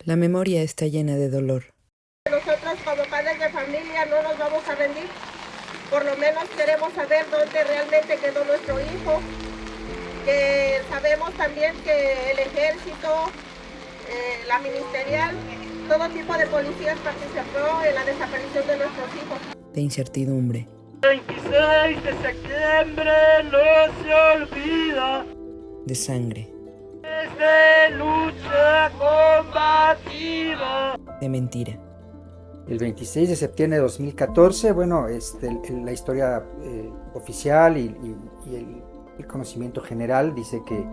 La memoria está llena de dolor. Nosotros como padres de familia no nos vamos a rendir. Por lo menos queremos saber dónde realmente quedó nuestro hijo. Que sabemos también que el ejército, la ministerial, todo tipo de policías participó en la desaparición de nuestros hijos. De incertidumbre. 26 de septiembre no se olvida. De sangre. Es de lucha combativa. De mentira. El 26 de septiembre de 2014, bueno, la historia oficial y el conocimiento general dice que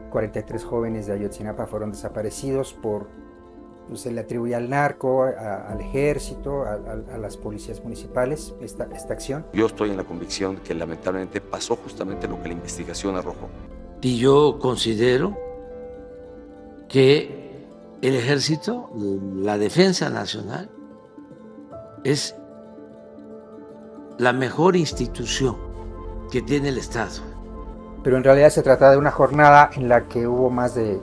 43 jóvenes de Ayotzinapa fueron desaparecidos se le atribuye al narco, al ejército, a las policías municipales, esta acción. Yo estoy en la convicción que lamentablemente pasó justamente lo que la investigación arrojó. Y yo considero que el ejército, la defensa nacional, es la mejor institución que tiene el Estado. Pero en realidad se trata de una jornada en la que hubo más de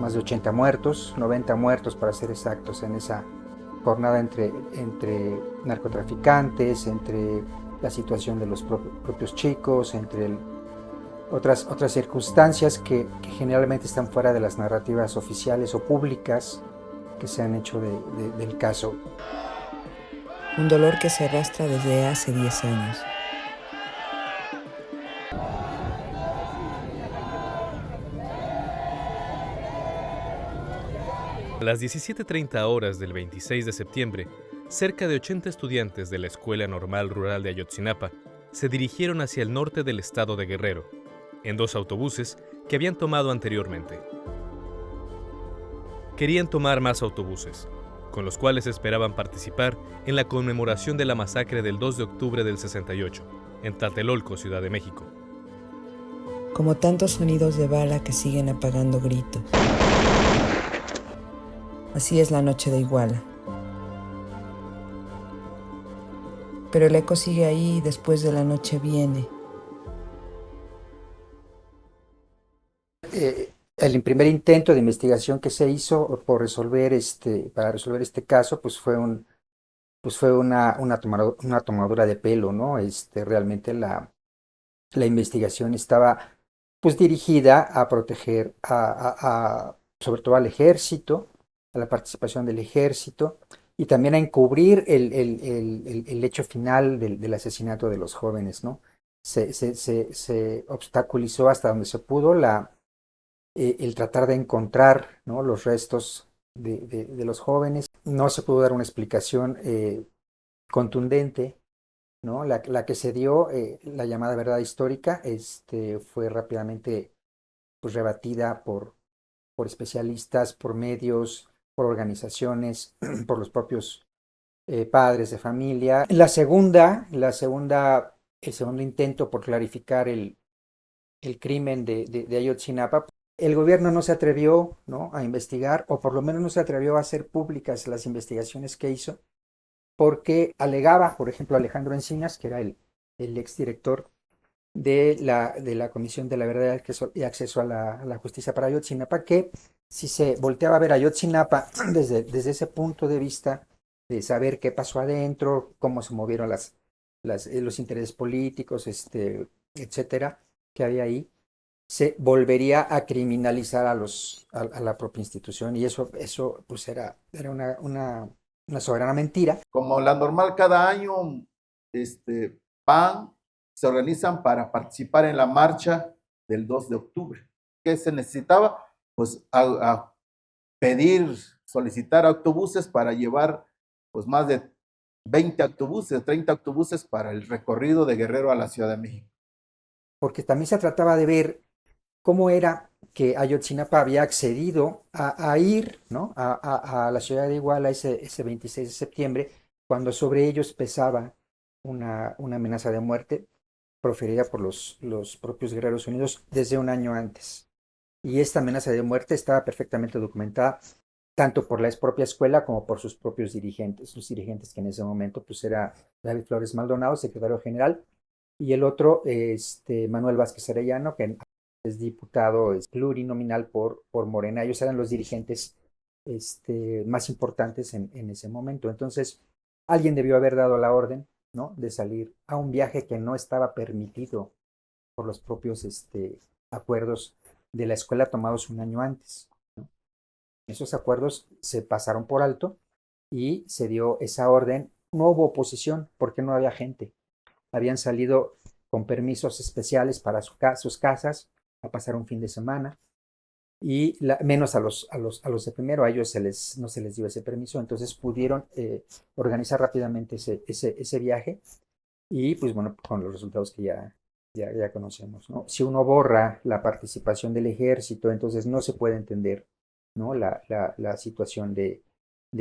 80 muertos, 90 muertos para ser exactos, en esa jornada entre narcotraficantes, entre la situación de los propios chicos, entre otras circunstancias que generalmente están fuera de las narrativas oficiales o públicas que se han hecho del caso. Un dolor que se arrastra desde hace 10 años. A las 17:30 horas del 26 de septiembre, cerca de 80 estudiantes de la Escuela Normal Rural de Ayotzinapa se dirigieron hacia el norte del estado de Guerrero, en 2 autobuses que habían tomado anteriormente. Querían tomar más autobuses, con los cuales esperaban participar en la conmemoración de la masacre del 2 de octubre del 68, en Tlatelolco, Ciudad de México. Como tantos sonidos de bala que siguen apagando gritos. Así es la noche de Iguala. Pero el eco sigue ahí y después de la noche viene. El primer intento de investigación que se hizo para resolver este caso, pues fue una tomadura de pelo, ¿no? Realmente la investigación estaba pues dirigida a proteger sobre todo al ejército, a la participación del ejército y también a encubrir el hecho final del asesinato de los jóvenes, ¿no? Se obstaculizó hasta donde se pudo el tratar de encontrar, ¿no?, los restos de los jóvenes. No se pudo dar una explicación contundente, ¿no? La que se dio, la llamada verdad histórica, fue rápidamente pues, rebatida por especialistas, por medios, por organizaciones, por los propios padres de familia. El segundo intento por clarificar el crimen de Ayotzinapa, el gobierno no se atrevió, ¿no?, a investigar, o por lo menos no se atrevió a hacer públicas las investigaciones que hizo, porque alegaba, por ejemplo, Alejandro Encinas, que era el exdirector de la Comisión de la Verdad y Acceso a la Justicia para Ayotzinapa, que si se volteaba a ver Ayotzinapa desde ese punto de vista de saber qué pasó adentro, cómo se movieron los intereses políticos, etcétera, que había ahí, se volvería a criminalizar a la propia institución, y eso pues era una soberana mentira. Como la normal, cada año PAN se organizan para participar en la marcha del 2 de octubre. ¿Qué se necesitaba? Pues a pedir, solicitar autobuses para llevar pues más de 20 autobuses, 30 autobuses para el recorrido de Guerrero a la Ciudad de México. Porque también se trataba de ver cómo era que Ayotzinapa había accedido a ir, ¿no?, a la ciudad de Iguala ese 26 de septiembre, cuando sobre ellos pesaba una amenaza de muerte proferida por los propios Guerreros Unidos desde un año antes. Y esta amenaza de muerte estaba perfectamente documentada tanto por la propia escuela como por sus propios dirigentes, los dirigentes que en ese momento pues era David Flores Maldonado, secretario general, y el otro, Manuel Vázquez Arellano, que es diputado plurinominal por Morena. Ellos eran los dirigentes más importantes en ese momento. Entonces, alguien debió haber dado la orden, ¿no?, de salir a un viaje que no estaba permitido por los propios acuerdos de la escuela tomados un año antes, ¿no? Esos acuerdos se pasaron por alto y se dio esa orden. No hubo oposición porque no había gente. Habían salido con permisos especiales para sus casas a pasar un fin de semana, y menos a los de primero, a ellos no se les dio ese permiso, entonces pudieron organizar rápidamente ese viaje, y pues bueno, con los resultados que ya conocemos, ¿no? Si uno borra la participación del ejército, entonces no se puede entender, ¿no?, la situación de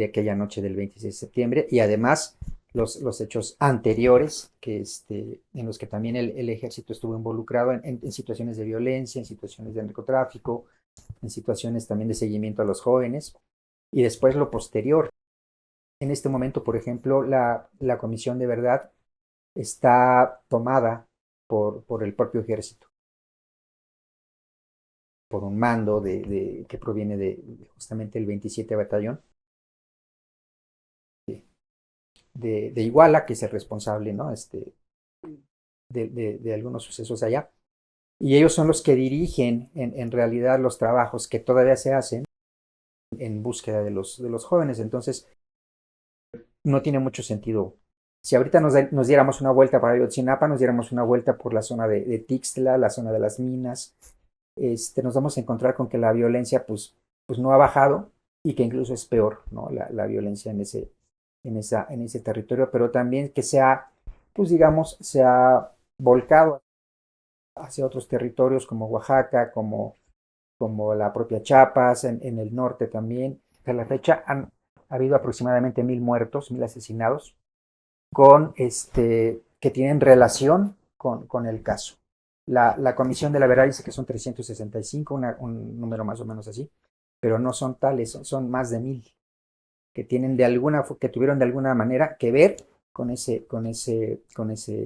aquella noche del 26 de septiembre, y además los hechos anteriores en los que también el ejército estuvo involucrado en situaciones de violencia, en situaciones de narcotráfico, en situaciones también de seguimiento a los jóvenes, y después lo posterior. En este momento, por ejemplo, la Comisión de Verdad está tomada por el propio ejército, por un mando que proviene de justamente el 27 Batallón de Iguala, que es el responsable, ¿no?, de algunos sucesos allá. Y ellos son los que dirigen en realidad los trabajos que todavía se hacen en búsqueda de los jóvenes. Entonces, no tiene mucho sentido. Si ahorita nos diéramos una vuelta para Ayotzinapa, nos diéramos una vuelta por la zona de Tixtla, la zona de las minas, nos vamos a encontrar con que la violencia pues no ha bajado, y que incluso es peor, ¿no?, la violencia en ese territorio, pero también que se ha volcado hacia otros territorios como Oaxaca, como la propia Chiapas, en el norte también. A la fecha ha habido aproximadamente 1,000 muertos, 1,000 asesinados, que tienen relación con el caso. La Comisión de la Verdad dice que son 365, un número más o menos así, pero no son tales, son más de 1,000 que tuvieron de alguna manera que ver con ese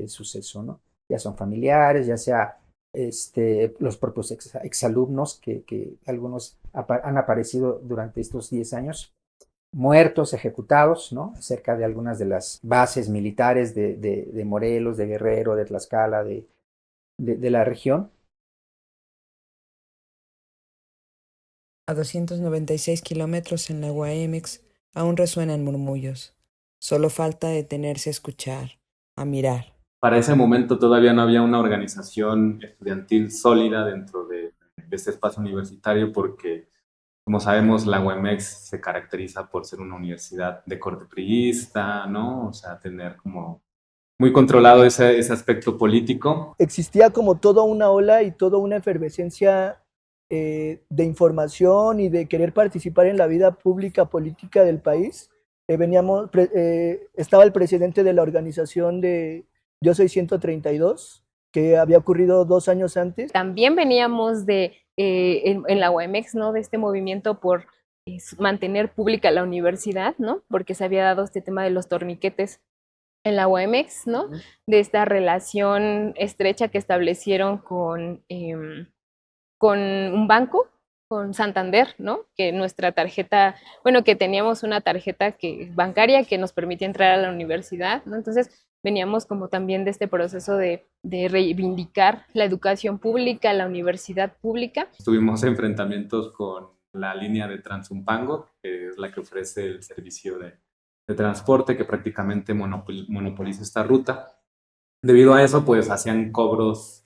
suceso, ¿no? Ya son familiares, ya sea los propios exalumnos, que algunos han aparecido durante estos 10 años, muertos, ejecutados, ¿no?, cerca de algunas de las bases militares de Morelos, de Guerrero, de Tlaxcala, de la región. A 296 kilómetros en la UAMX aún resuenan murmullos. Solo falta detenerse a escuchar, a mirar. Para ese momento todavía no había una organización estudiantil sólida dentro de este espacio universitario, porque, como sabemos, la UAMX se caracteriza por ser una universidad de corte priista, ¿no? O sea, tener como muy controlado ese aspecto político. Existía como toda una ola y toda una efervescencia de información y de querer participar en la vida pública política del país. Estaba el presidente de la organización de Yo Soy 132, que había ocurrido 2 años antes. También veníamos en la UAMX, ¿no?, de este movimiento por mantener pública la universidad, ¿no?, porque se había dado este tema de los torniquetes en la UAMX, ¿no?, de esta relación estrecha que establecieron con un banco, con Santander, ¿no?, que nuestra tarjeta, bueno, que teníamos una tarjeta bancaria que nos permitía entrar a la universidad, ¿no? Entonces veníamos como también de este proceso de reivindicar la educación pública, la universidad pública. Tuvimos enfrentamientos con la línea de Tranzumpango, que es la que ofrece el servicio de transporte, que prácticamente monopoliza esta ruta. Debido a eso, pues hacían cobros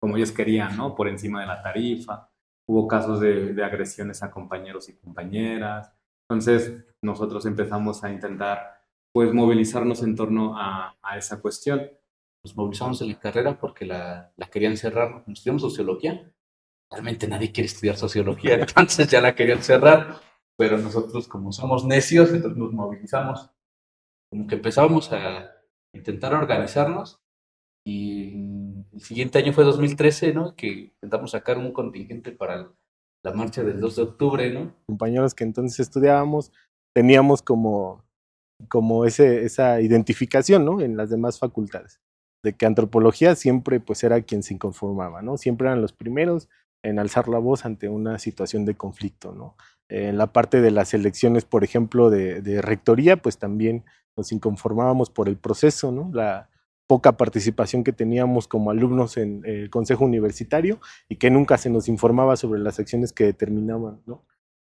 como ellos querían, ¿no?, por encima de la tarifa. Hubo casos de agresiones a compañeros y compañeras. Entonces, nosotros empezamos a intentar pues movilizarnos en torno a esa cuestión. Nos movilizamos en la carrera porque la querían cerrar. Estudiamos sociología. Realmente nadie quiere estudiar sociología, entonces ya la querían cerrar. Pero nosotros, como somos necios, entonces nos movilizamos. Como que empezamos a intentar organizarnos, y el siguiente año fue 2013, ¿no?, que intentamos sacar un contingente para la marcha del 2 de octubre, ¿no? Compañeros que entonces estudiábamos, teníamos como esa identificación, ¿no?, en las demás facultades, de que antropología siempre pues era quien se inconformaba, ¿no? Siempre eran los primeros en alzar la voz ante una situación de conflicto, ¿no? En la parte de las elecciones, por ejemplo, de rectoría, pues también nos inconformábamos por el proceso, ¿no? La poca participación que teníamos como alumnos en el consejo universitario y que nunca se nos informaba sobre las acciones que determinaban, ¿no?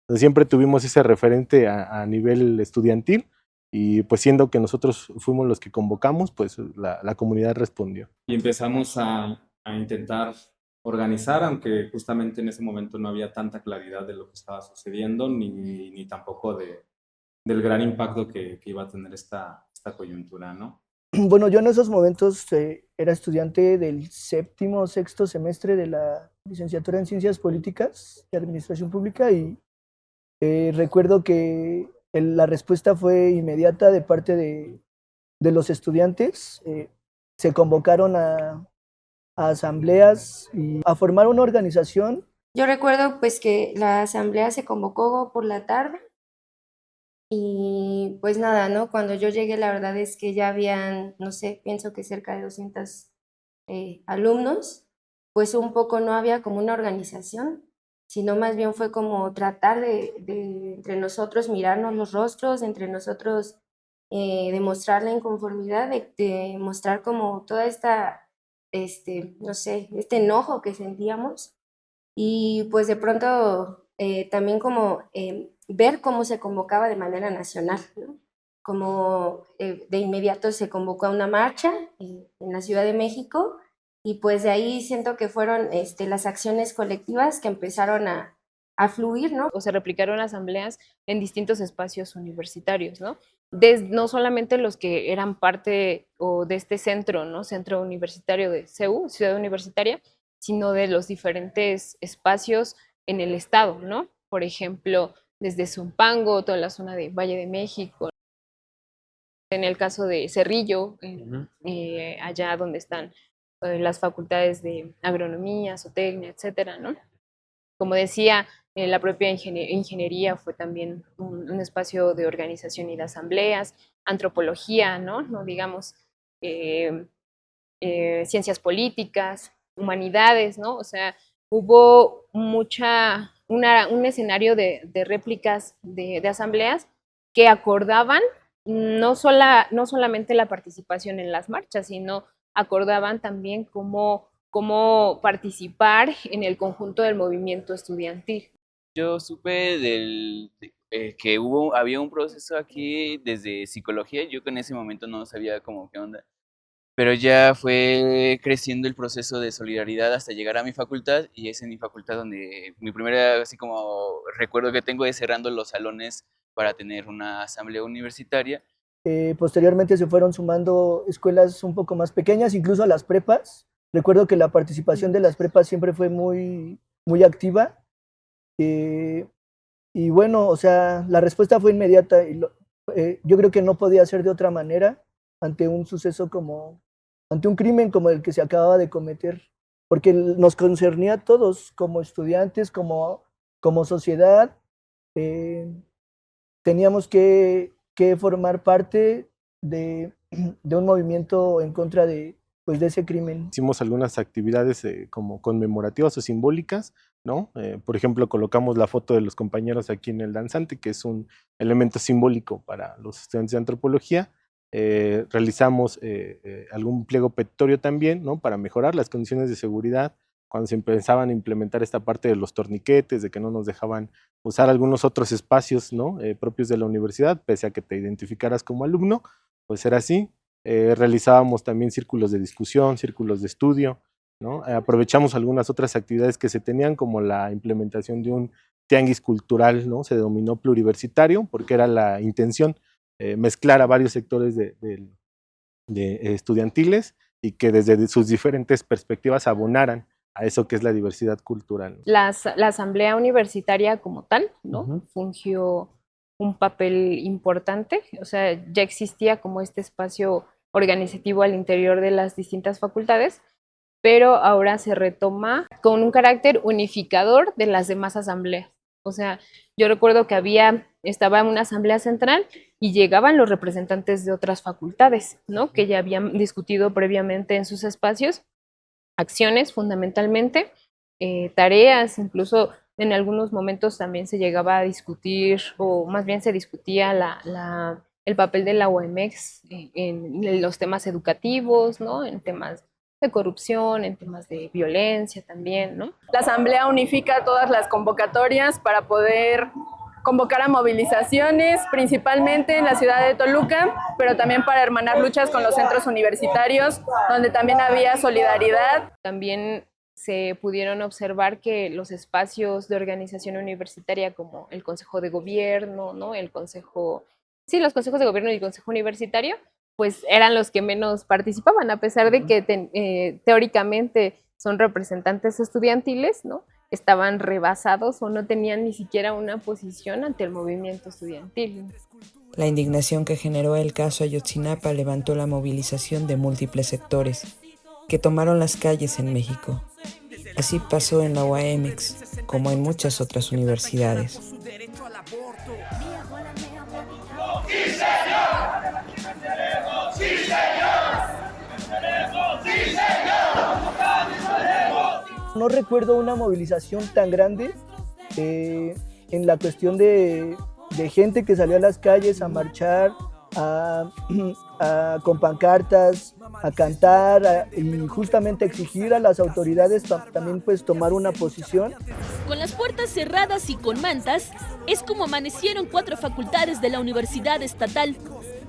Entonces, siempre tuvimos ese referente a nivel estudiantil y pues siendo que nosotros fuimos los que convocamos, pues la comunidad respondió. Y empezamos a intentar organizar, aunque justamente en ese momento no había tanta claridad de lo que estaba sucediendo, ni tampoco del gran impacto que iba a tener esta coyuntura, ¿no? Bueno, yo en esos momentos era estudiante del séptimo o sexto semestre de la licenciatura en Ciencias Políticas y Administración Pública y recuerdo que la respuesta fue inmediata de parte de los estudiantes. Se convocaron a asambleas y a formar una organización. Yo recuerdo pues que la asamblea se convocó por la tarde y pues nada, ¿no? Cuando yo llegué la verdad es que ya habían, no sé, pienso que cerca de 200 alumnos, pues un poco no había como una organización, sino más bien fue como tratar de entre nosotros mirarnos los rostros, entre nosotros demostrar la inconformidad, de mostrar como toda esta, no sé, este enojo que sentíamos y pues de pronto también como ver cómo se convocaba de manera nacional, ¿no? Como de inmediato se convocó a una marcha en la Ciudad de México y pues de ahí siento que fueron las acciones colectivas que empezaron a fluir, ¿no? O se replicaron asambleas en distintos espacios universitarios, ¿no? No solamente los que eran parte o de este centro, ¿no? Centro Universitario de CEU, Ciudad Universitaria, sino de los diferentes espacios en el estado, ¿no? Por ejemplo, desde Zumpango, toda la zona de Valle de México, en el caso de Cerrillo, allá donde están las facultades de agronomía, zootecnia, etcétera, ¿no? Como decía, la propia ingeniería fue también un espacio de organización y de asambleas, antropología, ¿no? No digamos, ciencias políticas, humanidades, ¿no? O sea, hubo un escenario de réplicas de asambleas que acordaban no solamente la participación en las marchas, sino acordaban también cómo participar en el conjunto del movimiento estudiantil. Yo supe que había un proceso aquí desde psicología, yo en ese momento no sabía cómo qué onda, pero ya fue creciendo el proceso de solidaridad hasta llegar a mi facultad, y es en mi facultad donde mi primera, así como recuerdo que tengo, es cerrando los salones para tener una asamblea universitaria. Posteriormente se fueron sumando escuelas un poco más pequeñas, incluso a las prepas. Recuerdo que la participación de las prepas siempre fue muy, muy activa. Y bueno, o sea, la respuesta fue inmediata. Y yo creo que no podía ser de otra manera ante un suceso ante un crimen como el que se acababa de cometer, porque nos concernía a todos, como estudiantes, como sociedad. Teníamos que formar parte de un movimiento en contra de ese crimen. Hicimos algunas actividades como conmemorativas o simbólicas, ¿no? Por ejemplo, colocamos la foto de los compañeros aquí en el danzante, que es un elemento simbólico para los estudiantes de antropología. Realizamos algún pliego petitorio también, ¿no? Para mejorar las condiciones de seguridad, cuando se empezaban a implementar esta parte de los torniquetes, de que no nos dejaban usar algunos otros espacios, ¿no? Propios de la universidad, pese a que te identificaras como alumno, pues era así. Realizábamos también círculos de discusión, círculos de estudio, ¿no? Aprovechamos algunas otras actividades que se tenían, como la implementación de un tianguis cultural, ¿no? Se denominó pluriversitario, porque era la intención mezclar a varios sectores de estudiantiles y que desde sus diferentes perspectivas abonaran a eso que es la diversidad cultural. La asamblea universitaria como tal, ¿no? Fungió un papel importante, o sea, ya existía como este espacio organizativo al interior de las distintas facultades, pero ahora se retoma con un carácter unificador de las demás asambleas. O sea, yo recuerdo que estaba una asamblea central y llegaban los representantes de otras facultades, ¿no? Que ya habían discutido previamente en sus espacios acciones fundamentalmente, tareas, incluso En algunos momentos también se llegaba a discutir, o más bien se discutía el papel de la UAMX en los temas educativos, ¿no? En temas de corrupción, en temas de violencia también, ¿no? La Asamblea unifica todas las convocatorias para poder convocar a movilizaciones, principalmente en la ciudad de Toluca, pero también para hermanar luchas con los centros universitarios, donde también había solidaridad. También se pudieron observar que los espacios de organización universitaria como el Consejo de Gobierno, ¿no? Los consejos de gobierno y el Consejo Universitario, pues eran los que menos participaban, a pesar de que teóricamente son representantes estudiantiles, ¿no? Estaban rebasados o no tenían ni siquiera una posición ante el movimiento estudiantil. La indignación que generó el caso Ayotzinapa levantó la movilización de múltiples sectores que tomaron las calles en México. Así pasó en la UAMX, como en muchas otras universidades. No recuerdo una movilización tan grande en la cuestión de gente que salió a las calles a marchar, con pancartas, a cantar y justamente exigir a las autoridades también pues tomar una posición. Con las puertas cerradas y con mantas, es como amanecieron 4 facultades de la Universidad Estatal.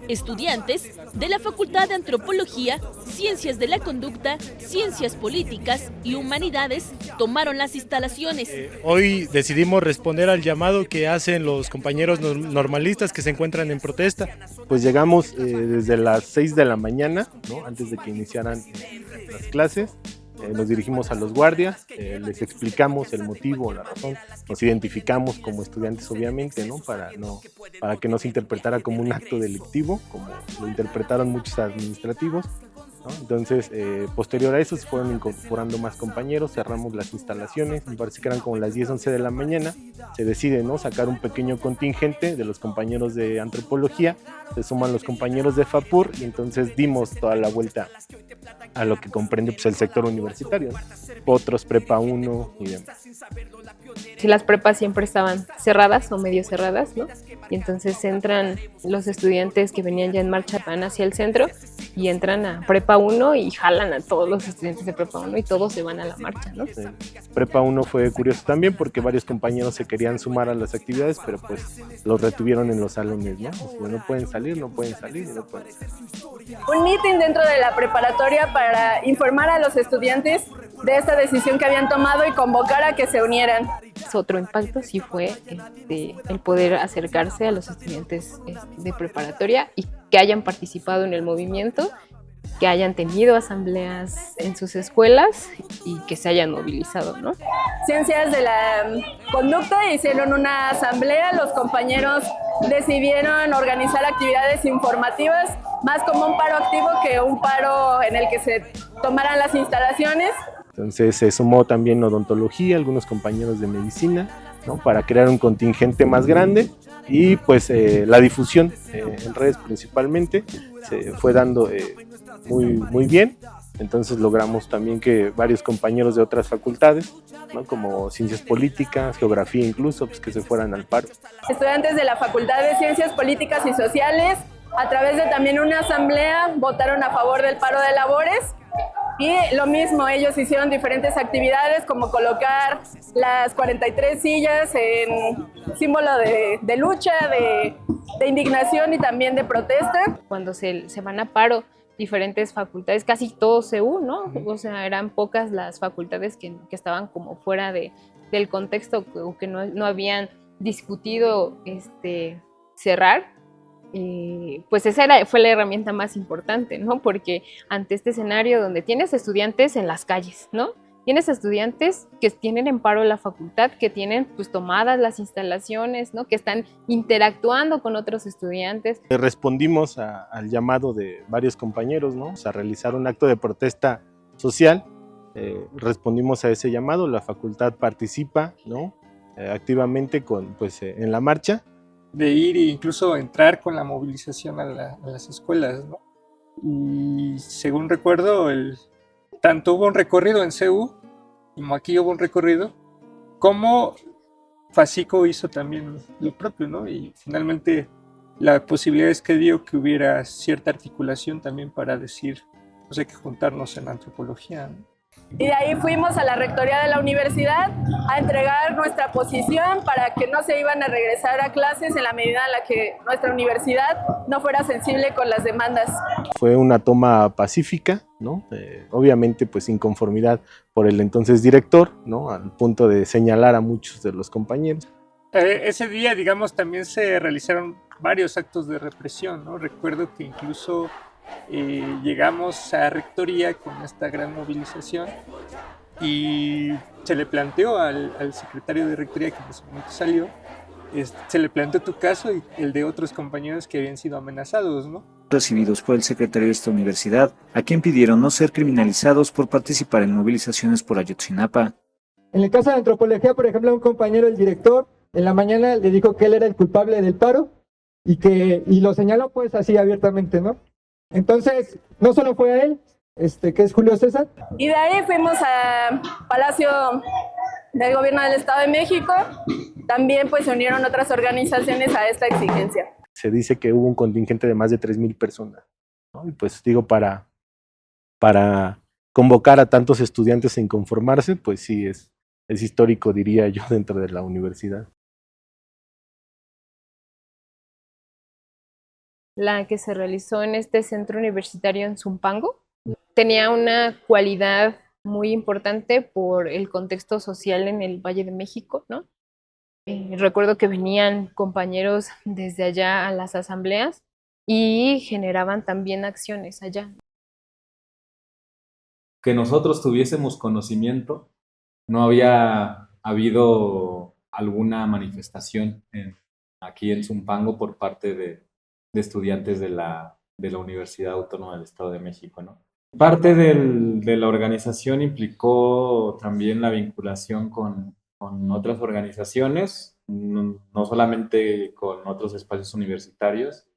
Estudiantes de la Facultad de Antropología, Ciencias de la Conducta, Ciencias Políticas y Humanidades tomaron las instalaciones. Hoy decidimos responder al llamado que hacen los compañeros normalistas que se encuentran en protesta. Pues llegamos desde las 6 de la mañana, ¿no? Antes de que iniciaran las clases. Nos dirigimos a los guardias, les explicamos el motivo, la razón, nos identificamos como estudiantes obviamente, ¿no? Para que no se interpretara como un acto delictivo, como lo interpretaron muchos administrativos, ¿no? Entonces, posterior a eso se fueron incorporando más compañeros, cerramos las instalaciones, me parece que eran como las 10, 11 de la mañana, se decide, ¿no? Sacar un pequeño contingente de los compañeros de antropología, se suman los compañeros de FAPUR y entonces dimos toda la vuelta a lo que comprende pues, el sector universitario, ¿no? Otros, Prepa 1 y demás. Si las prepas siempre estaban cerradas o medio cerradas, ¿no? Y entonces entran los estudiantes que venían ya en marcha, van hacia el centro y entran a Prepa 1 y jalan a todos los estudiantes de Prepa 1 y todos se van a la marcha, ¿no? Sí. Prepa 1 fue curioso también porque varios compañeros se querían sumar a las actividades, pero pues los retuvieron en los salones, ¿no? O sea, no pueden salir y no pueden salir. Un meeting dentro de la preparatoria para informar a los estudiantes de esta decisión que habían tomado y convocar a que se unieran. Otro impacto sí fue el poder acercarse a los estudiantes de preparatoria y que hayan participado en el movimiento, que hayan tenido asambleas en sus escuelas y que se hayan movilizado, ¿no? Ciencias de la Conducta hicieron una asamblea, los compañeros decidieron organizar actividades informativas, más como un paro activo que un paro en el que se tomaran las instalaciones. Entonces se sumó también odontología, algunos compañeros de medicina, ¿no? Para crear un contingente más grande y pues la difusión en redes principalmente se fue dando muy bien. Entonces logramos también que varios compañeros de otras facultades, ¿no? Como Ciencias Políticas, Geografía incluso, pues que se fueran al paro. Estudiantes de la Facultad de Ciencias Políticas y Sociales, a través de también una asamblea, votaron a favor del paro de labores. Y lo mismo, ellos hicieron diferentes actividades como colocar las 43 sillas en símbolo de lucha, de indignación y también de protesta. Cuando se van a paro diferentes facultades, casi todo CU, ¿no? O sea, eran pocas las facultades que estaban como fuera del contexto o que no habían discutido cerrar. Pues esa fue la herramienta más importante, ¿no? Porque ante este escenario donde tienes estudiantes en las calles, ¿no? Tienes estudiantes que tienen en paro la facultad, que tienen pues tomadas las instalaciones, ¿no? Que están interactuando con otros estudiantes. Respondimos al llamado de varios compañeros, ¿no? O sea, realizar un acto de protesta social. Respondimos a ese llamado, la facultad participa, ¿no? Activamente en la marcha. De ir e incluso entrar con la movilización a las escuelas, ¿no? Y según recuerdo, tanto hubo un recorrido en CU, como aquí hubo un recorrido, como Fasico hizo también lo propio, ¿no? Y finalmente la posibilidad es que dio que hubiera cierta articulación también para decir, pues hay que juntarnos en antropología, ¿no? Y de ahí fuimos a la rectoría de la universidad a entregar nuestra posición para que no se iban a regresar a clases en la medida en la que nuestra universidad no fuera sensible con las demandas. Fue una toma pacífica, ¿no? Obviamente pues inconformidad por el entonces director, ¿no? Al punto de señalar a muchos de los compañeros. Ese día, digamos, también se realizaron varios actos de represión, ¿no? Recuerdo que incluso llegamos a rectoría con esta gran movilización y se le planteó al secretario de rectoría, que en ese momento salió, se le planteó tu caso y el de otros compañeros que habían sido amenazados, ¿no? Recibidos por el secretario de esta universidad, a quien pidieron no ser criminalizados por participar en movilizaciones por Ayotzinapa. En el caso de antropología, por ejemplo, un compañero, el director, en la mañana le dijo que él era el culpable del paro y lo señaló pues así abiertamente, ¿no? Entonces, no solo fue a él, que es Julio César. Y de ahí fuimos al Palacio del Gobierno del Estado de México. También pues se unieron otras organizaciones a esta exigencia. Se dice que hubo un contingente de más de 3,000 personas, ¿no? Y pues digo, para convocar a tantos estudiantes a inconformarse, pues sí, es histórico, diría yo, dentro de la universidad. La que se realizó en este centro universitario en Zumpango tenía una cualidad muy importante por el contexto social en el Valle de México, ¿no? Recuerdo que venían compañeros desde allá a las asambleas y generaban también acciones allá. Que nosotros tuviésemos conocimiento, no había habido alguna manifestación aquí en Zumpango por parte de estudiantes de la Universidad Autónoma del Estado de México, ¿no? Parte de la organización implicó también la vinculación con otras organizaciones, no solamente con otros espacios universitarios,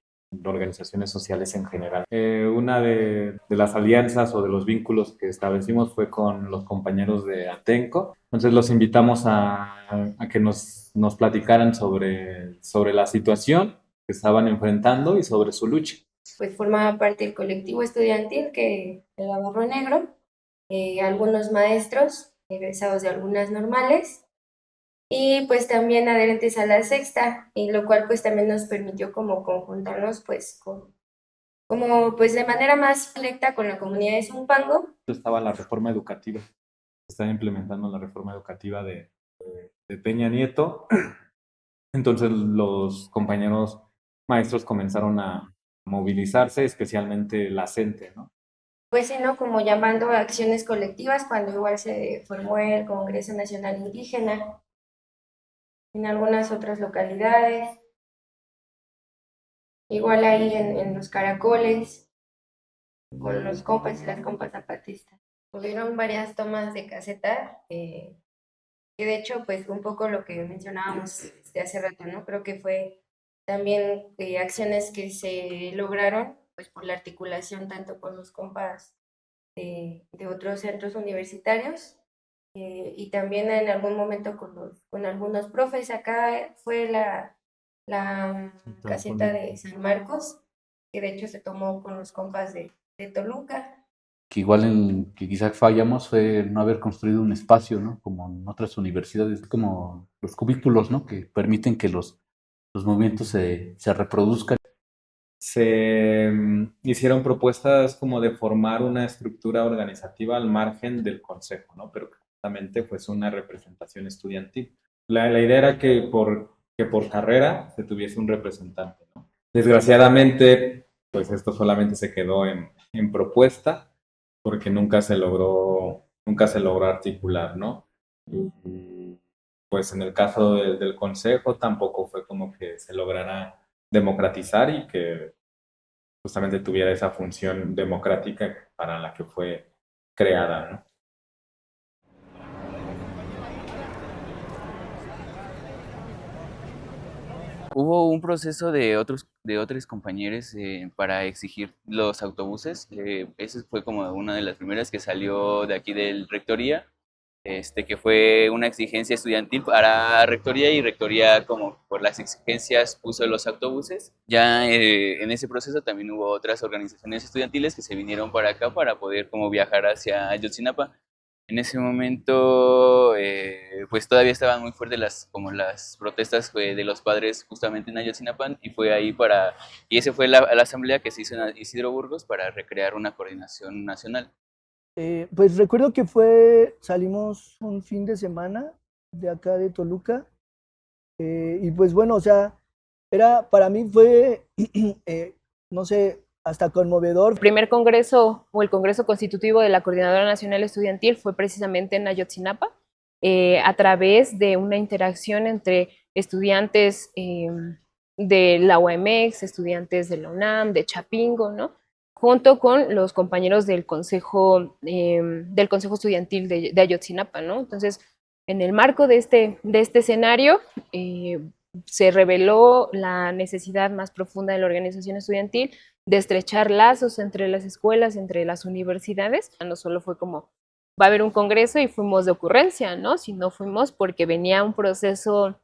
organizaciones sociales en general. Una de las alianzas o de los vínculos que establecimos fue con los compañeros de Atenco. Entonces los invitamos a que nos platicaran sobre la situación que estaban enfrentando y sobre su lucha. Pues formaba parte del colectivo estudiantil que era Barro Negro, algunos maestros egresados de algunas normales y pues también adherentes a la sexta, y lo cual pues también nos permitió como conjuntarnos pues como pues de manera más selecta con la comunidad de Zumpango. Estaba la reforma educativa, estaba implementando la reforma educativa de Peña Nieto, entonces los compañeros maestros comenzaron a movilizarse, especialmente la CENTE, ¿no? Pues sí, ¿no? Como llamando a acciones colectivas cuando igual se formó el Congreso Nacional Indígena en algunas otras localidades, igual ahí en los Caracoles, con los compas y las compas zapatistas. Hubieron varias tomas de caseta, que de hecho, pues un poco lo que mencionábamos hace rato, ¿no? Creo que fue también acciones que se lograron pues por la articulación tanto con los compas de otros centros universitarios y también en algún momento con algunos profes. Acá fue la caseta de San Marcos, que de hecho se tomó con los compas de Toluca. Que igual en que quizás fallamos fue no haber construido un espacio, ¿no? Como en otras universidades, como los cubículos, ¿no? Que permiten que los movimientos se reproduzcan. Se hicieron propuestas como de formar una estructura organizativa al margen del consejo, ¿no? Pero justamente pues una representación estudiantil. La idea era que por carrera se tuviese un representante, ¿no? Desgraciadamente, pues esto solamente se quedó en propuesta, porque nunca se logró articular, ¿no? Y pues en el caso del consejo tampoco fue como que se lograra democratizar y que justamente tuviera esa función democrática para la que fue creada, ¿no? Hubo un proceso de otros compañeros para exigir los autobuses. Ese fue como una de las primeras que salió de aquí del rectoría. que fue una exigencia estudiantil para rectoría, y rectoría, como por las exigencias, puso los autobuses. Ya en ese proceso también hubo otras organizaciones estudiantiles que se vinieron para acá para poder como viajar hacia Ayotzinapa. En ese momento, pues todavía estaban muy fuertes las protestas de los padres justamente en Ayotzinapa, y ese fue la asamblea que se hizo en Isidro Burgos para recrear una coordinación nacional. Pues recuerdo que salimos un fin de semana de acá de Toluca, y pues bueno, o sea, para mí fue, no sé, hasta conmovedor. El primer congreso o el congreso constitutivo de la Coordinadora Nacional Estudiantil fue precisamente en Ayotzinapa, a través de una interacción entre estudiantes de la UAMX, estudiantes de la UNAM, de Chapingo, ¿no? Junto con los compañeros del consejo estudiantil de Ayotzinapa, ¿no? Entonces, en el marco de este escenario, se reveló la necesidad más profunda de la organización estudiantil de estrechar lazos entre las escuelas, entre las universidades. No solo fue como, va a haber un congreso y fuimos de ocurrencia, ¿no? Sino fuimos porque venía un proceso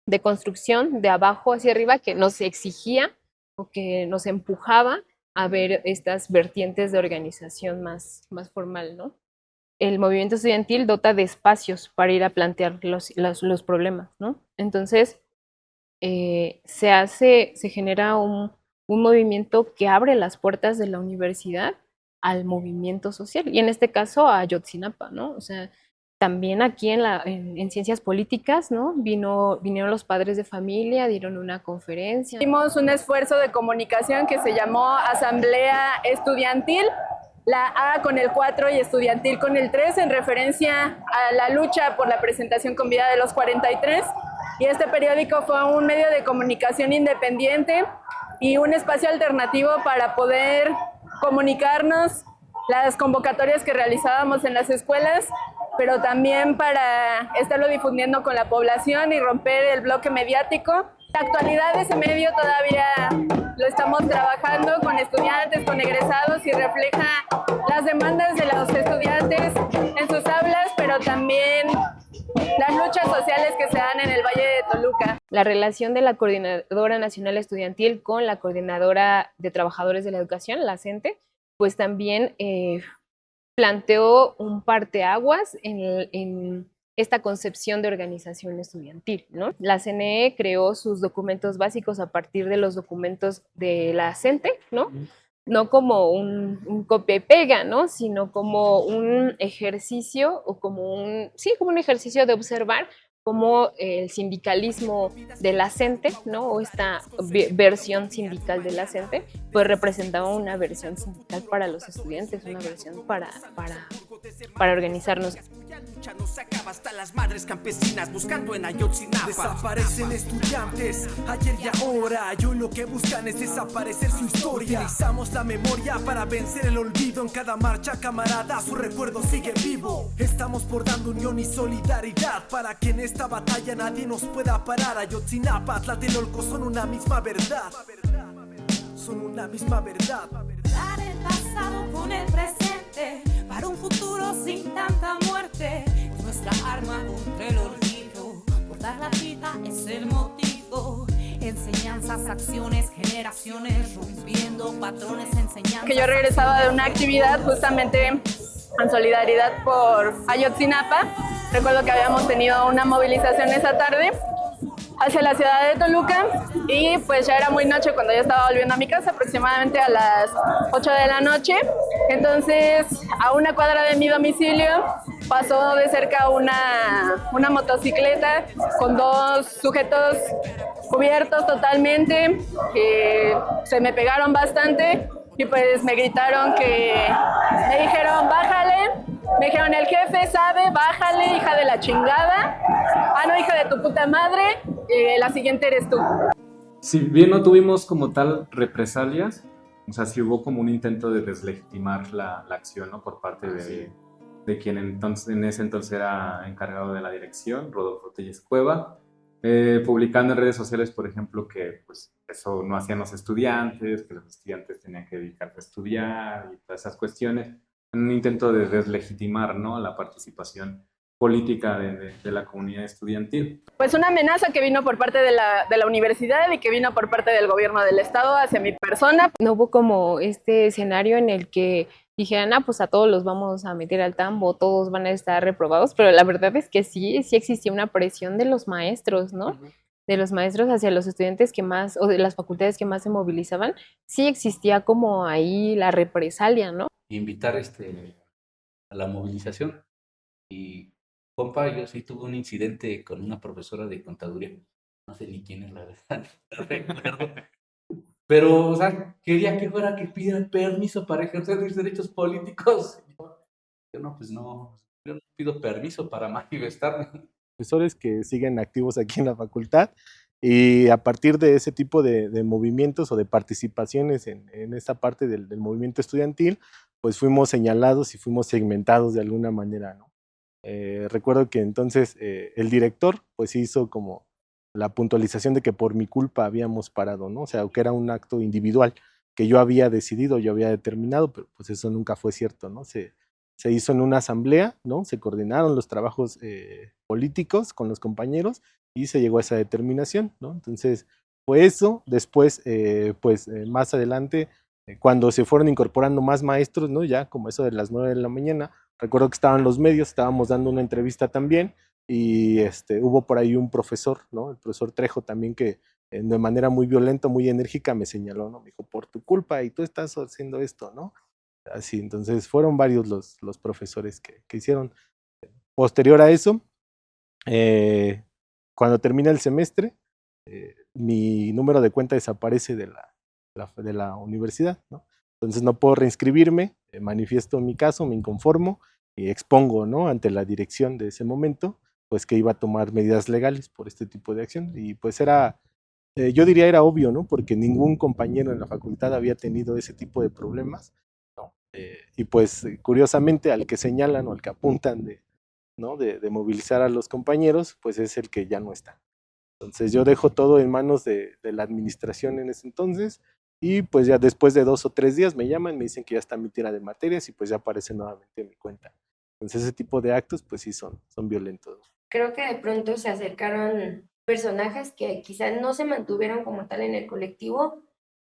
de construcción de abajo hacia arriba que nos exigía o que nos empujaba a ver estas vertientes de organización más formal, ¿no? El movimiento estudiantil dota de espacios para ir a plantear los problemas, ¿no? Entonces, se genera un movimiento que abre las puertas de la universidad al movimiento social, y en este caso a Ayotzinapa, ¿no? O sea, también aquí en Ciencias Políticas, ¿no? Vinieron los padres de familia, dieron una conferencia. Hicimos un esfuerzo de comunicación que se llamó Asamblea Estudiantil, la A con el 4 y estudiantil con el 3, en referencia a la lucha por la presentación con vida de los 43. Y este periódico fue un medio de comunicación independiente y un espacio alternativo para poder comunicarnos las convocatorias que realizábamos en las escuelas, pero también para estarlo difundiendo con la población y romper el bloque mediático. En la actualidad ese medio todavía lo estamos trabajando con estudiantes, con egresados, y refleja las demandas de los estudiantes en sus aulas, pero también las luchas sociales que se dan en el Valle de Toluca. La relación de la Coordinadora Nacional Estudiantil con la Coordinadora de Trabajadores de la Educación, la CENTE, pues también planteó un parteaguas en esta concepción de organización estudiantil, ¿no? La CNE creó sus documentos básicos a partir de los documentos de la CENTE, ¿no? No como un copia y pega, ¿no? Sino como un ejercicio, o como un ejercicio de observar cómo el sindicalismo de la CENTE, ¿no? O esta versión sindical de la CENTE, pues representaba una versión sindical para los estudiantes, una versión para organizarnos. lucha no se acaba hasta las madres campesinas buscando en Ayotzinapa. Desaparecen estudiantes ayer y ahora, y hoy lo que buscan es desaparecer su historia. Utilizamos la memoria para vencer el olvido. En cada marcha, camarada, su recuerdo sigue vivo. Estamos bordando unión y solidaridad para que en esta batalla nadie nos pueda parar. Ayotzinapa, Tlatelolco son una misma verdad. Son una misma verdad. Dar el pasado con el presente para un futuro sin tanta muerte. Es nuestra arma contra el olvido. Portar la vida es el motivo. Enseñanzas, acciones, generaciones, rompiendo patrones, enseñanzas. Que yo regresaba de una actividad justamente en solidaridad por Ayotzinapa. Recuerdo que habíamos tenido una movilización esa tarde hacia la ciudad de Toluca, y pues ya era muy noche cuando yo estaba volviendo a mi casa, aproximadamente a las 8 de la noche. Entonces, a una cuadra de mi domicilio pasó de cerca una motocicleta con dos sujetos cubiertos totalmente, que se me pegaron bastante y pues me gritaron me dijeron bájale, me dijeron el jefe sabe, bájale, hija de la chingada, no, hija de tu puta madre, la siguiente eres tú. Si bien no tuvimos como tal represalias, o sea, sí hubo como un intento de deslegitimar la acción, ¿no? Por parte de quien en ese entonces era encargado de la dirección, Rodolfo Telles Cueva, publicando en redes sociales, por ejemplo, que pues eso no hacían los estudiantes, que los estudiantes tenían que dedicarse a estudiar y todas esas cuestiones, en un intento de deslegitimar, ¿no?, la participación política de la comunidad estudiantil. Pues una amenaza que vino por parte de la universidad y que vino por parte del gobierno del estado hacia mi persona. No hubo como este escenario en el que dijeran, pues a todos los vamos a meter al tambo, todos van a estar reprobados, pero la verdad es que sí existía una presión de los maestros, ¿no? De los maestros hacia los estudiantes que más, o de las facultades que más se movilizaban, sí existía como ahí la represalia, ¿no? Invitar a la movilización. Y, compa, yo sí tuve un incidente con una profesora de contaduría. No sé ni quién es, la verdad, no recuerdo. Pero, o sea, quería que fuera que pidan permiso para ejercer mis derechos políticos. Yo no, pues no, yo no pido permiso para manifestarme. Profesores que siguen activos aquí en la facultad, y a partir de ese tipo de movimientos o de participaciones en esta parte del movimiento estudiantil, pues fuimos señalados y fuimos segmentados de alguna manera, ¿no? Recuerdo que entonces el director pues hizo como la puntualización de que por mi culpa habíamos parado, ¿no? O sea, que era un acto individual que yo había decidido, yo había determinado, pero pues eso nunca fue cierto, ¿no? Se hizo en una asamblea, ¿no? Se coordinaron los trabajos políticos con los compañeros y se llegó a esa determinación, ¿no? Entonces, fue eso. Después, más adelante, cuando se fueron incorporando más maestros, ¿no? Ya como eso de las 9 de la mañana, recuerdo que estaban los medios, estábamos dando una entrevista también, y hubo por ahí un profesor, ¿no? El profesor Trejo también, que de manera muy violenta, muy enérgica me señaló, ¿no? Me dijo, por tu culpa, y tú estás haciendo esto, ¿no? Así, entonces fueron varios los profesores que hicieron. Posterior a eso, cuando termina el semestre, mi número de cuenta desaparece de la universidad, ¿no? Entonces no puedo reinscribirme, manifiesto mi caso, me inconformo y expongo, ¿no? Ante la dirección de ese momento, pues que iba a tomar medidas legales por este tipo de acción. Y pues yo diría era obvio, ¿no? Porque ningún compañero en la facultad había tenido ese tipo de problemas, ¿no? Y pues curiosamente al que señalan o al que apuntan ¿no? de movilizar a los compañeros, pues es el que ya no está. Entonces yo dejo todo en manos de la administración en ese entonces, y pues ya después de 2 o 3 días me llaman, me dicen que ya está mi tira de materias y pues ya aparece nuevamente en mi cuenta. Entonces ese tipo de actos pues sí son violentos. Creo que de pronto se acercaron personajes que quizás no se mantuvieron como tal en el colectivo,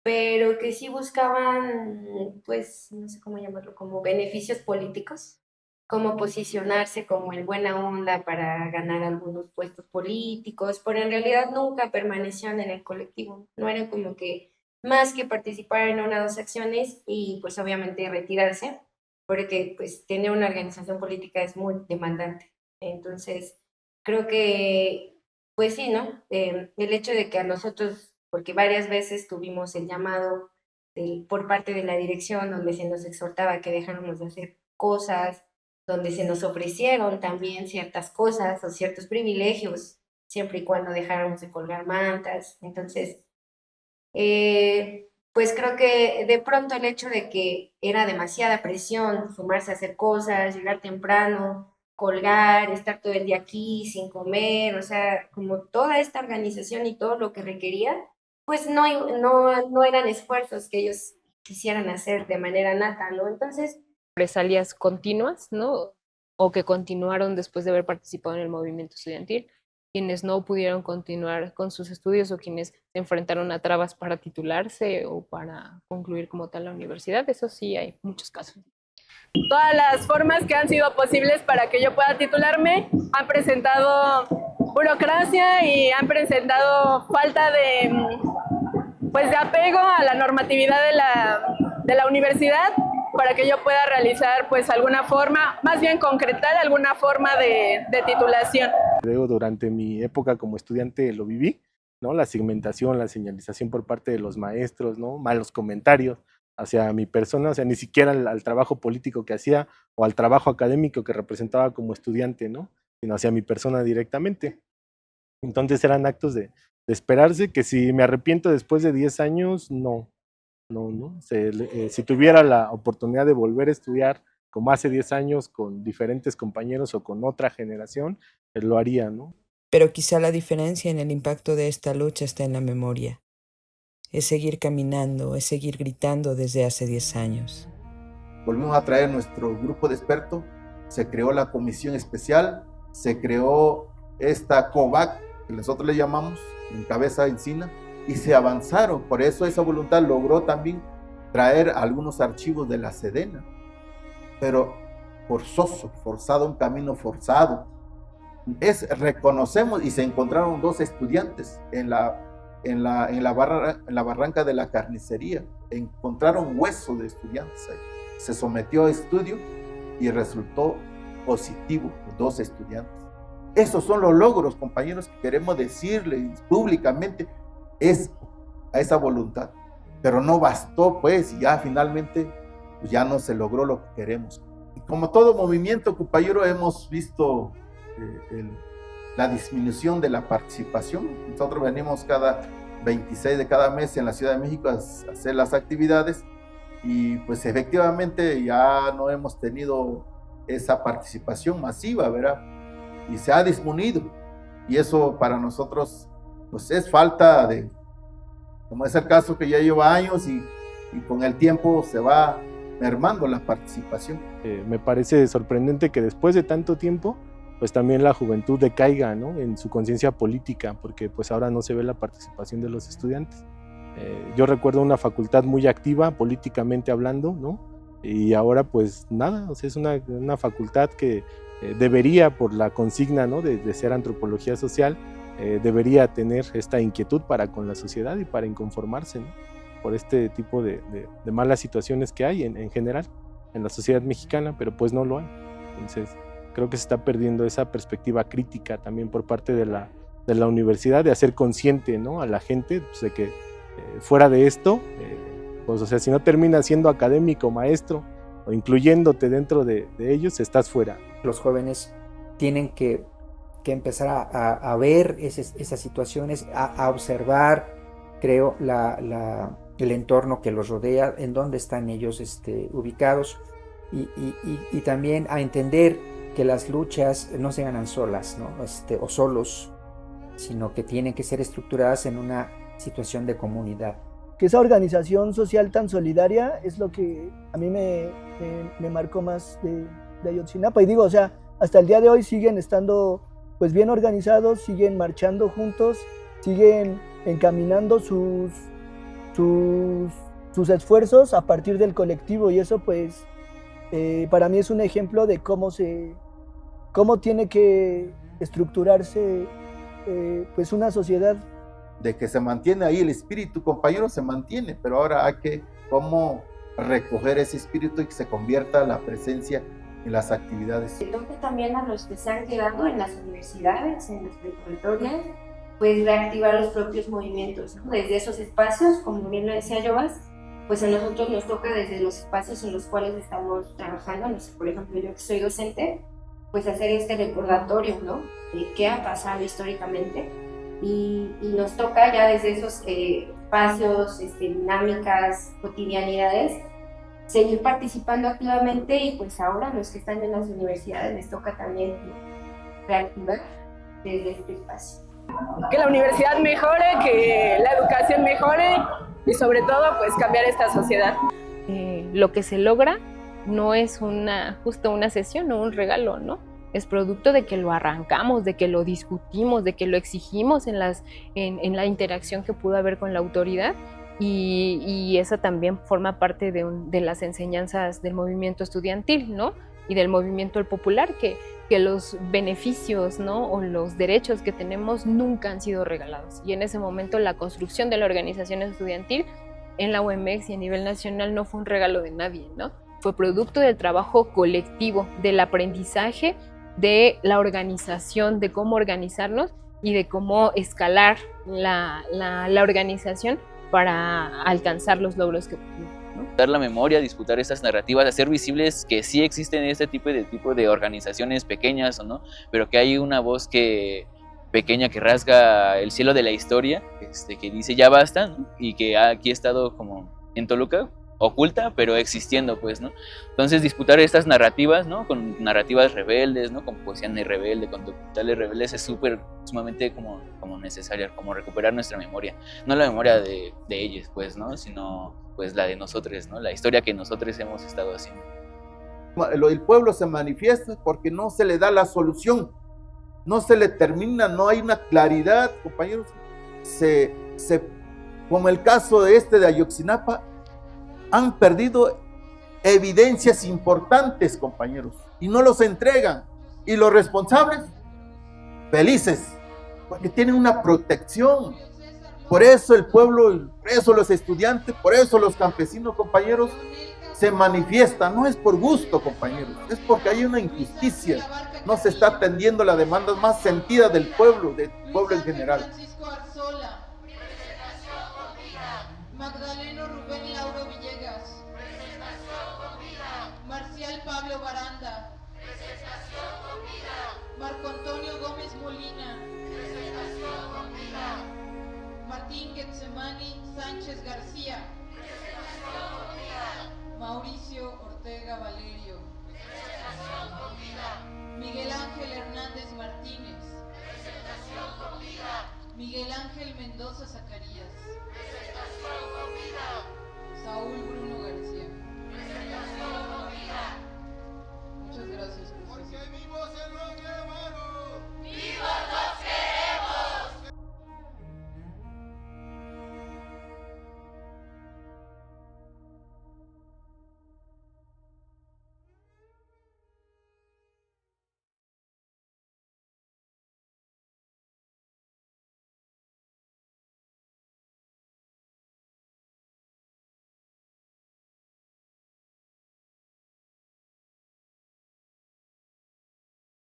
pero que sí buscaban, pues, no sé cómo llamarlo, como beneficios políticos, como posicionarse como el buena onda para ganar algunos puestos políticos, pero en realidad nunca permanecieron en el colectivo. No era como que más que participar en una o dos acciones y pues obviamente retirarse, porque pues tener una organización política es muy demandante. Entonces, creo que, pues sí, ¿no? El hecho de que a nosotros, porque varias veces tuvimos el llamado por parte de la dirección donde se nos exhortaba que dejáramos de hacer cosas, donde se nos ofrecieron también ciertas cosas o ciertos privilegios, siempre y cuando dejáramos de colgar mantas. Entonces, pues creo que de pronto el hecho de que era demasiada presión, sumarse a hacer cosas, llegar temprano, colgar, estar todo el día aquí sin comer, o sea, como toda esta organización y todo lo que requería, pues no eran esfuerzos que ellos quisieran hacer de manera nata, ¿no? Entonces, represalias continuas, ¿no? O que continuaron después de haber participado en el movimiento estudiantil, quienes no pudieron continuar con sus estudios o quienes se enfrentaron a trabas para titularse o para concluir como tal la universidad. Eso sí, hay muchos casos. Todas las formas que han sido posibles para que yo pueda titularme han presentado burocracia y han presentado falta de apego a la normatividad de la universidad para que yo pueda realizar pues alguna forma, más bien concretar alguna forma de titulación. Creo durante mi época como estudiante lo viví, ¿no? La segmentación, la señalización por parte de los maestros, ¿no? Malos comentarios hacia mi persona, o sea, ni siquiera al trabajo político que hacía o al trabajo académico que representaba como estudiante, ¿no? Sino hacia mi persona directamente. Entonces eran actos de esperarse, que si me arrepiento después de 10 años, no. Si tuviera la oportunidad de volver a estudiar como hace 10 años con diferentes compañeros o con otra generación, lo haría, ¿no? Pero quizá la diferencia en el impacto de esta lucha está en la memoria. Es seguir caminando, es seguir gritando desde hace 10 años. Volvimos a traer nuestro grupo de expertos, se creó la comisión especial se creó esta COVAC, que nosotros le llamamos, en Cabeza Encina, y se avanzaron. Por eso esa voluntad logró también traer algunos archivos de la Sedena, pero forzado, un camino forzado. Reconocemos, y se encontraron 2 estudiantes en la barranca de la carnicería, encontraron hueso de estudiantes ahí. Se sometió a estudio y resultó positivo 2 estudiantes. Esos son los logros, compañeros, que queremos decirles públicamente, es a esa voluntad. Pero no bastó, pues, ya finalmente pues ya no se logró lo que queremos. Y como todo movimiento, compañero, hemos visto la disminución de la participación. Nosotros venimos cada 26 de cada mes en la Ciudad de México a hacer las actividades y pues efectivamente ya no hemos tenido esa participación masiva, ¿verdad? Y se ha disminuido, y eso para nosotros pues es falta de, como es el caso que ya lleva años y con el tiempo se va mermando la participación. Me parece sorprendente que después de tanto tiempo pues también la juventud decaiga, ¿no?, en su conciencia política, porque pues ahora no se ve la participación de los estudiantes. Yo recuerdo una facultad muy activa políticamente hablando, ¿no? Y ahora pues nada, o sea, es una facultad que debería, por la consigna, ¿no?, de ser antropología social, debería tener esta inquietud para con la sociedad y para inconformarse, ¿no?, por este tipo de malas situaciones que hay en general en la sociedad mexicana, pero pues no lo hay. Entonces creo que se está perdiendo esa perspectiva crítica también por parte de la universidad, de hacer consciente, ¿no?, a la gente, pues, de que fuera de esto, pues, o sea, si no terminas siendo académico, maestro, o incluyéndote dentro de ellos, estás fuera. Los jóvenes tienen que empezar a ver esas situaciones, a observar, creo, el entorno que los rodea, en dónde están ellos ubicados, y también a entender que las luchas no se ganan solas, ¿no?, o solos, sino que tienen que ser estructuradas en una situación de comunidad. Que esa organización social tan solidaria es lo que a mí me marcó más de Ayotzinapa. Y digo, o sea, hasta el día de hoy siguen estando pues bien organizados, siguen marchando juntos, siguen encaminando sus esfuerzos a partir del colectivo, y eso pues para mí es un ejemplo de cómo tiene que estructurarse pues una sociedad. De que se mantiene ahí el espíritu, compañero, se mantiene, pero ahora hay que cómo recoger ese espíritu y que se convierta la presencia en las actividades. Entonces también a los que se han quedado en las universidades, en las preparatorias, pues reactivar los propios movimientos, ¿no? Desde esos espacios, como bien lo decía Jovas, pues a nosotros nos toca desde los espacios en los cuales estamos trabajando, no sé, por ejemplo, yo que soy docente, pues hacer este recordatorio, ¿no?, de qué ha pasado históricamente, y nos toca ya desde esos espacios, dinámicas, cotidianidades, seguir participando activamente, y pues ahora los que están en las universidades les toca también reactivar desde este espacio. Que la universidad mejore, que la educación mejore y sobre todo pues cambiar esta sociedad. Lo que se logra no es justo una sesión o un regalo, ¿no? Es producto de que lo arrancamos, de que lo discutimos, de que lo exigimos en la interacción que pudo haber con la autoridad, y eso también forma parte de las enseñanzas del movimiento estudiantil, ¿no?, y del movimiento popular, que los beneficios, ¿no?, o los derechos que tenemos nunca han sido regalados. Y en ese momento la construcción de la organización estudiantil en la UMX y a nivel nacional no fue un regalo de nadie, ¿no? Fue producto del trabajo colectivo, del aprendizaje, de la organización, de cómo organizarnos y de cómo escalar la organización para alcanzar los logros que pudimos. Dar la memoria, disputar estas narrativas, hacer visibles que sí existen este tipo de organizaciones pequeñas, ¿o no?, pero que hay una voz pequeña que rasga el cielo de la historia, que dice ya basta, ¿no?, y que aquí ha estado como en Toluca, oculta, pero existiendo, pues, ¿no? Entonces disputar estas narrativas, ¿no?, con narrativas rebeldes, ¿no?, con poesía rebelde, con documentales rebeldes, es sumamente como necesaria, como recuperar nuestra memoria, no la memoria de ellos, pues, ¿no?, sino pues la de nosotros, ¿no?, la historia que nosotros hemos estado haciendo. El pueblo se manifiesta porque no se le da la solución no se le termina, no hay una claridad, compañeros. Como el caso de Ayotzinapa, han perdido evidencias importantes, compañeros, y no los entregan. Y los responsables, felices, porque tienen una protección. Por eso el pueblo, por eso los estudiantes, por eso los campesinos, compañeros, se manifiestan. No es por gusto, compañeros, es porque hay una injusticia. No se está atendiendo las demandas más sentidas del pueblo en general. Magdaleno Rubén Lauro Villegas. Marcial Pablo Baranda. Marco Antonio Gómez Molina. Martín Getsemani Sánchez García. Mauricio Ortega Valerio. Miguel Ángel Hernández Martínez. Miguel Ángel Mendoza Zacarías.